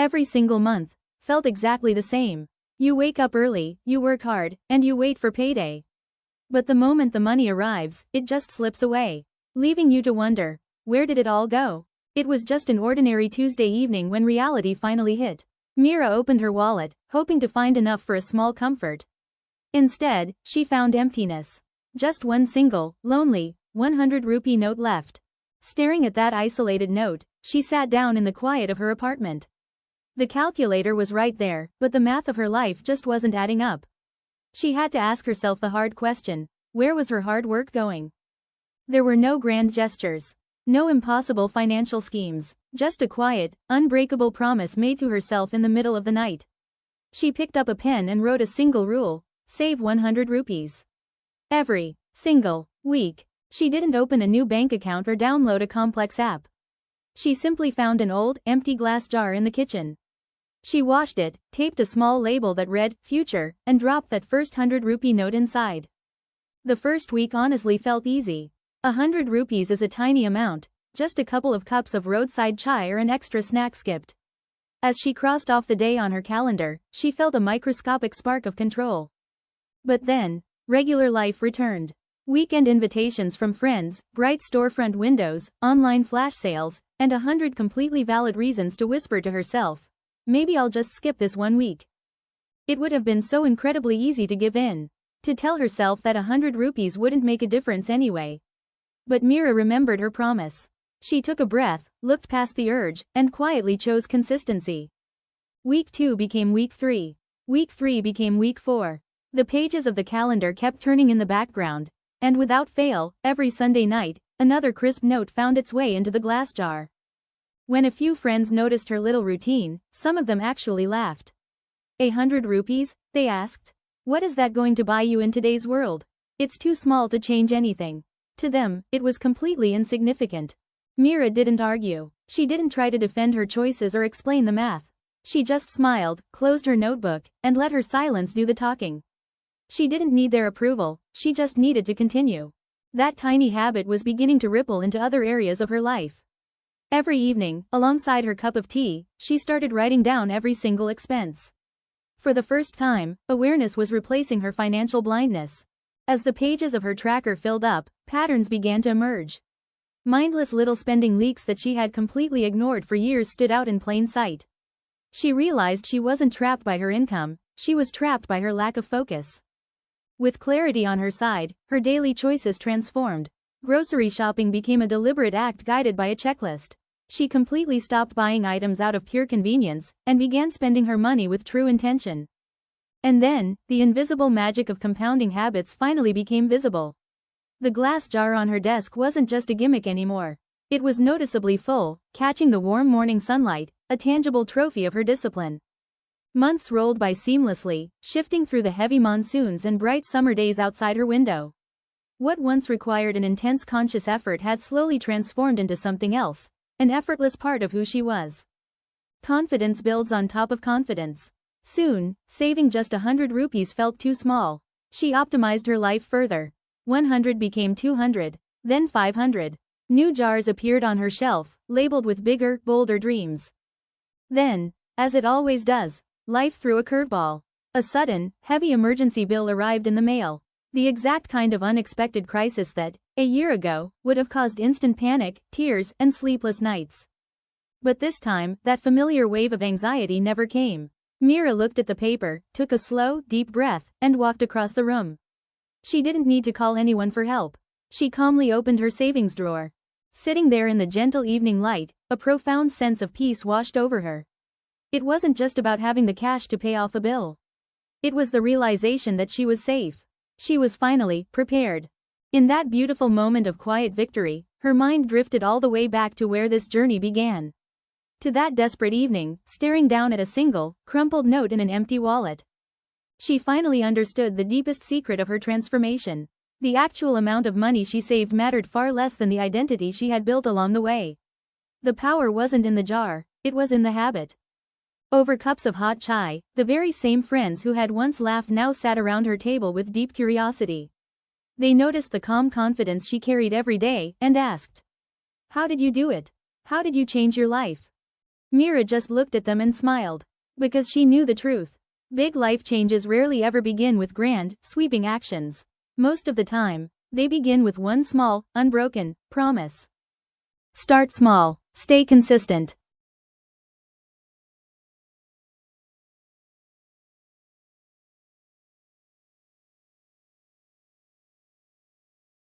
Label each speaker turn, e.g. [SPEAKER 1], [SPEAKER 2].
[SPEAKER 1] Every single month felt exactly the same. You wake up early, you work hard, and you wait for payday. But the moment the money arrives, it just slips away, leaving you to wonder, where did it all go? It was just an ordinary Tuesday evening when reality finally hit. Meera opened her wallet, hoping to find enough for a small comfort. Instead, she found emptiness. Just one single, lonely, 100-rupee note left. Staring at that isolated note, she sat down in the quiet of her apartment. The calculator was right there, but the math of her life just wasn't adding up. She had to ask herself the hard question: where was her hard work going? There were no grand gestures. No impossible financial schemes, just a quiet, unbreakable promise made to herself in the middle of the night. She picked up a pen and wrote a single rule: save 100 rupees. Every single week. She didn't open a new bank account or download a complex app. She simply found an old, empty glass jar in the kitchen. She washed it, taped a small label that read, "Future," and dropped that first 100-rupee note inside. The first week honestly felt easy. 100 rupees is a tiny amount, just a couple of cups of roadside chai or an extra snack skipped. As she crossed off the day on her calendar, she felt a microscopic spark of control. But then, regular life returned. Weekend invitations from friends, bright storefront windows, online flash sales, and 100 completely valid reasons to whisper to herself, maybe I'll just skip this one week. It would have been so incredibly easy to give in. To tell herself that 100 rupees wouldn't make a difference anyway. But Meera remembered her promise. She took a breath, looked past the urge, and quietly chose consistency. Week 2 became week 3. Week 3 became week 4. The pages of the calendar kept turning in the background, and without fail, every Sunday night, another crisp note found its way into the glass jar. When a few friends noticed her little routine, some of them actually laughed. 100 rupees? They asked. What is that going to buy you in today's world? It's too small to change anything. To them, it was completely insignificant. Meera didn't argue. She didn't try to defend her choices or explain the math. She just smiled, closed her notebook, and let her silence do the talking. She didn't need their approval, she just needed to continue. That tiny habit was beginning to ripple into other areas of her life. Every evening, alongside her cup of tea, she started writing down every single expense. For the first time, awareness was replacing her financial blindness. As the pages of her tracker filled up, patterns began to emerge. Mindless little spending leaks that she had completely ignored for years stood out in plain sight. She realized she wasn't trapped by her income, she was trapped by her lack of focus. With clarity on her side, her daily choices transformed. Grocery shopping became a deliberate act guided by a checklist. She completely stopped buying items out of pure convenience, and began spending her money with true intention. And then, the invisible magic of compounding habits finally became visible. The glass jar on her desk wasn't just a gimmick anymore. It was noticeably full, catching the warm morning sunlight, a tangible trophy of her discipline. Months rolled by seamlessly, shifting through the heavy monsoons and bright summer days outside her window. What once required an intense conscious effort had slowly transformed into something else, an effortless part of who she was. Confidence builds on top of confidence. Soon, saving just 100 rupees felt too small. She optimized her life further. 100 became 200, then 500. New jars appeared on her shelf, labeled with bigger, bolder dreams. Then, as it always does, life threw a curveball. A sudden, heavy emergency bill arrived in the mail. The exact kind of unexpected crisis that, a year ago, would have caused instant panic, tears, and sleepless nights. But this time, that familiar wave of anxiety never came. Meera looked at the paper, took a slow, deep breath, and walked across the room. She didn't need to call anyone for help. She calmly opened her savings drawer. Sitting there in the gentle evening light, a profound sense of peace washed over her. It wasn't just about having the cash to pay off a bill. It was the realization that she was safe. She was finally prepared. In that beautiful moment of quiet victory, her mind drifted all the way back to where this journey began. To that desperate evening, staring down at a single, crumpled note in an empty wallet. She finally understood the deepest secret of her transformation. The actual amount of money she saved mattered far less than the identity she had built along the way. The power wasn't in the jar, it was in the habit. Over cups of hot chai, the very same friends who had once laughed now sat around her table with deep curiosity. They noticed the calm confidence she carried every day and asked, "How did you do it? How did you change your life?" Meera just looked at them and smiled. Because she knew the truth. Big life changes rarely ever begin with grand, sweeping actions. Most of the time, they begin with one small, unbroken promise. Start small, stay consistent.